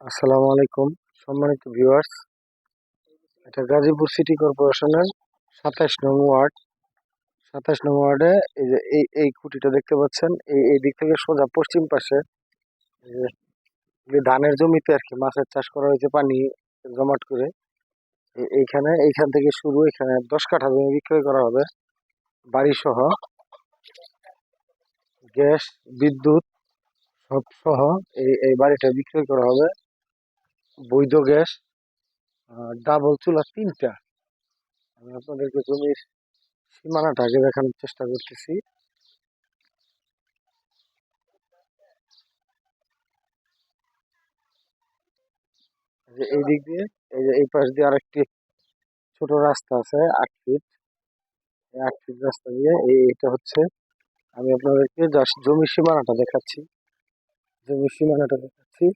আসসালামু আলাইকুম সম্মানিত ভিউয়ার্স। এটা গাজীপুর সিটি কর্পোরেশনের 27 নং ওয়ার্ড। 27 নং ওয়ার্ডে এই যে এই খুঁটিটা দেখতে পাচ্ছেন, এই দিক থেকে সোজা পশ্চিম পাশে এই যে ধানের জমিতে আর কি মাছের চাষ করা হয়েছে পানি জমাট করে। এইখান থেকে শুরু, এখানে 10 কাঠা জমি বিক্রয় করা হবে বাড়ি সহ, গ্যাস, বিদ্যুৎ সব সহ। এই বাড়িটা বিক্রয় করা হবে। বৈধ গ্যাস, ডাবল চুলা 3টা। আমি আপনাদেরকে জমির সীমানাটা আগে দেখানোর চেষ্টা করতেছি। যে এই দিক দিয়ে, এই যে এই পাশ দিয়ে আরেকটি ছোট রাস্তা আছে 8 ফিট। এই 8 ফিট রাস্তা দিয়ে এইটা হচ্ছে, আমি আপনাদেরকে জাস্ট জমির সীমানাটা দেখাচ্ছি। জমির সীমানাটা দেখাচ্ছি।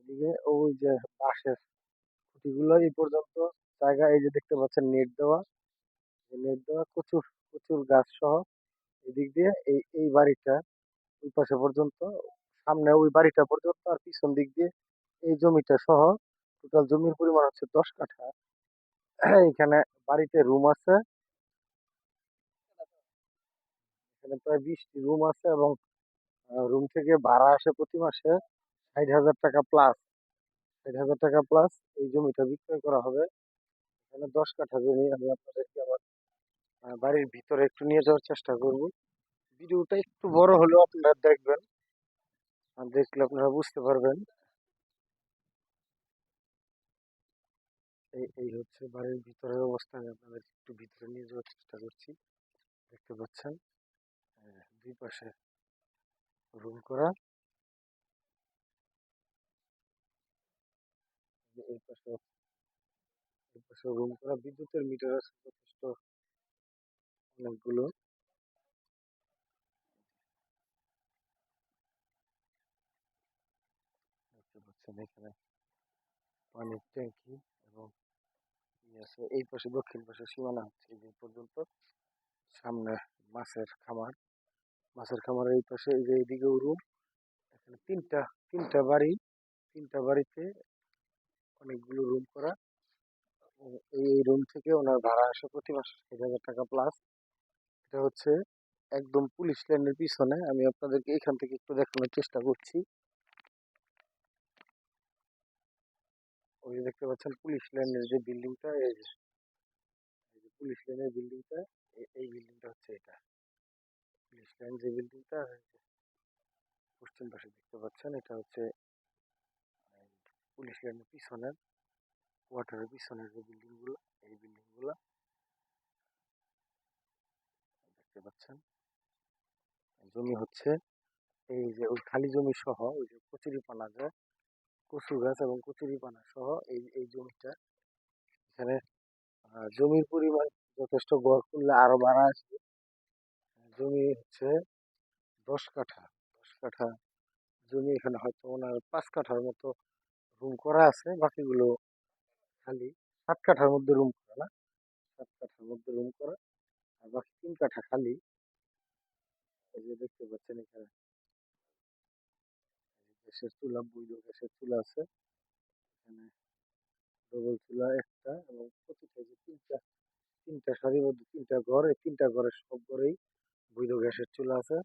এদিকে ওই যে বাঁশের খুঁটিগুলো এই পর্যন্ত জায়গা, এই যে দেখতে পাচ্ছেন নেট দেওয়া, নেট দেওয়া প্রচুর প্রচুর গাছ সহ। এদিক দিয়ে এই বাড়িটা ওই পাশে পর্যন্ত, সামনে ওই বাড়িটা পর্যন্ত, আর পিছন দিক দিয়ে এই জমিটা সহ টোটাল জমির পরিমাণ হচ্ছে 10 কাঠা। এখানে বাড়িতে রুম আছে, এখানে প্রায় 20টি রুম আছে, এবং রুম থেকে ভাড়া আসে প্রতি মাসে 60,000 টাকা প্লাস। 60,000 টাকা প্লাস এই জমিটা বিক্রয় করা হবে। এখানে 10 কাঠা জমি। আমি আপনাদেরকে আমার বাড়ির ভিতরে একটু নিয়ে যাওয়ার চেষ্টা করব। ভিডিওটা একটু বড় হলেও আপনারা দেখবেন, আর দেখলে আপনারা বুঝতে পারবেন। এই হচ্ছে বাড়ির ভিতরের অবস্থা। আমি আপনাদের একটু ভিতরে নিয়ে যাওয়ার চেষ্টা করছি। দেখতে পাচ্ছেন দুই পাশে রুম করা। এই পাশে রুম করা, বিদ্যুতের মিটার আছে যথেষ্ট অনেকগুলো। দেখতে পাচ্ছেন এখানে পানির ট্যাঙ্কি এবং আছে। এই পাশে দক্ষিণ পাশে সীমানা হচ্ছে এই যে পর্যন্ত। সামনে মাছের খামার, মাছের খামারের এই পাশে এই যে এইদিকেও রুম। এখানে তিনটা তিনটা বাড়ি, তিনটা বাড়িতে অনেকগুলো রুম করা। এই রুম থেকে ওনার ভাড়া আসে প্রতি মাসে 60,000 টাকা প্লাস। এটা হচ্ছে একদম পুলিশ লাইনের পিছনে। আমি আপনাদেরকে এখান থেকে একটু দেখানোর চেষ্টা করছি। ওই যে দেখতে পাচ্ছেন পুলিশ লাইনের যে বিল্ডিংটা, এই যে পুলিশ লাইনের বিল্ডিংটা, এই বিল্ডিংটা হচ্ছে এটা। পুলিশ লাইন যে বিল্ডিংটা পশ্চিম পাশে দেখতে পাচ্ছেন, এটা হচ্ছে পুলিশ লাইনের পিছনের, কোয়ার্টারের পিছনের যে বিল্ডিং গুলো, এই বিল্ডিং গুলা দেখতে পাচ্ছেন। জমি হচ্ছে এই যে ওই খালি জমি সহ, ওই যে কচুরি পানা যায়, কচু গাছ এবং কচুরি পানা সহ এই জমিটা। এখানে জমির পরিমাণ যথেষ্ট, গড় করলে আরো বাড়া আসবে। জমি হচ্ছে 10 কাঠা। 10 কাঠা জমি। এখানে হয়তো ওনার 5 কাঠার মতো রুম করা আছে, বাকিগুলো খালি। 7 কাঠার মধ্যে রুম করা না, 7 কাঠার মধ্যে রুম করা, আর বাকি 3 কাঠা খালি। এই যে দেখতে পাচ্ছেন এখানে গ্যাসের চুলা, বৈধ গ্যাসের চুলা আছে এখানে। ডবল চুলা একটা, এবং প্রতিটা যে তিনটা তিনটা সারিবদ্ধ 3টা ঘর, এই 3টা ঘরের সব ঘরেই বৈধ গ্যাসের চুলা আছে।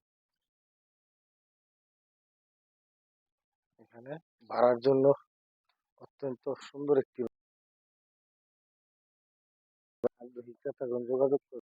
এখানে ভাড়ার জন্য অত্যন্ত সুন্দর একটি, আগ্রহী ক্রেতাগণ যোগাযোগ করুন।